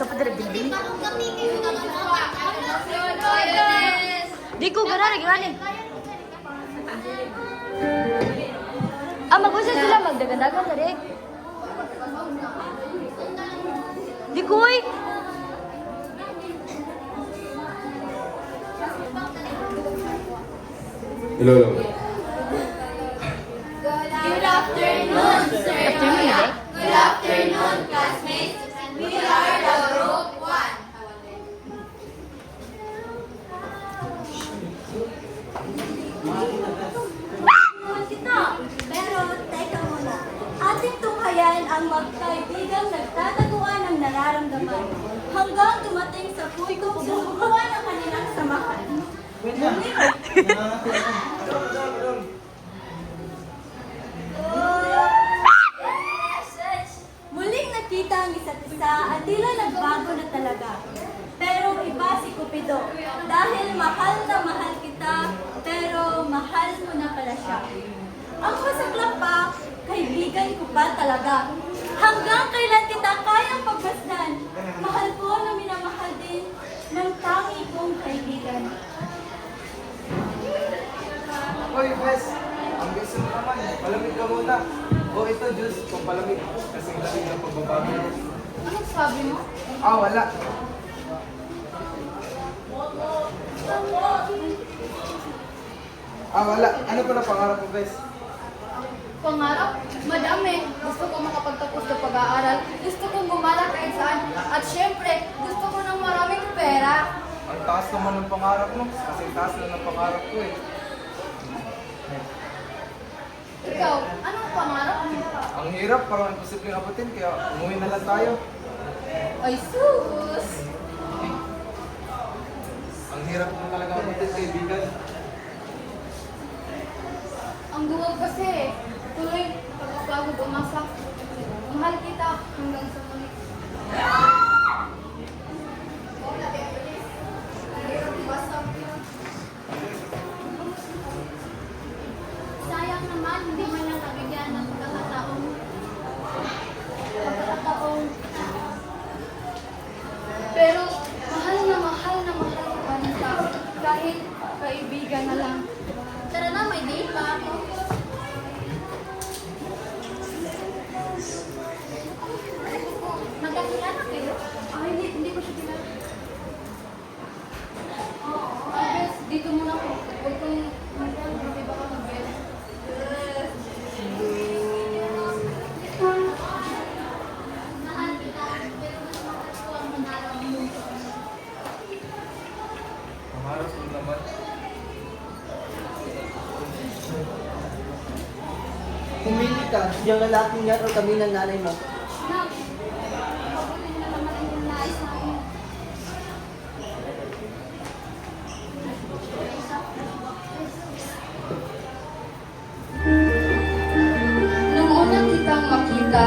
sa padre bilbil. Di ko gana gani. Mag-usap sila magdagandagan sa rek. Di ko oy. Hello. Good afternoon, sir. Afternoon, eh? Good afternoon, classmates. We are the group 1. Pero, teka muna. Ating tunghayan ang magkaibigang nagtataguan ng nararamdaman hanggang dumating sa puntong subukan ang kanilang samahan. Muling nakita ang isa't isa at tila nagbago na talaga. Pero iba si Cupido dahil mahal na mahal kita, pero mahal mo na pala siya. Ang masaklap pa, kaibigan ko ba talaga? Hanggang kailan kita kayang pagmasdan? Mahal ko na minamahal din ng tangi kong kaibigan. Hoy, Bes! Ang gusto mo naman, palamig ka muna. O ito, Diyos, kung palamig ako, kasing lamig ng pagbabago. Anong sabi mo? Wala. Wala. Ano pa na pangarap mo, Bes? Pangarap? Madami. Gusto ko makapagtapos ng pag-aaral. Gusto kong gumala kahit saan. At syempre, gusto ko ng maraming pera. Ang taas naman ng pangarap mo. Kasi taas lang ng pangarap ko eh. Ikaw, anong pangarap mo? Ang hirap, parang imposibleng abutin, kaya umuwi na lang tayo. Ay, sus! Ang hirap mo talaga abutin, kaibigan. Ang duwag kasi. Tuloy, pagbabago umasa. Mahal kita hanggang sa muli. Sayang naman, hindi man lang nabigyan ng pagkakataong Pero mahal na mahal ka nila. Kahit kaibigan na lang. Tara na, may date pa ako. Magkakilala kayo? Hindi ko siya kilala. Bes, dito muna ako. Huwag kong hindi ba ka mag-bes? Mahal kita, pero mas mahal ko ang manalo mo. Pangarap mo naman. Pumili ka, yung lalaking yan o kami ng nanay mo. Nak, pabutin na naman ang yung nais namin. Nung una kitang makita,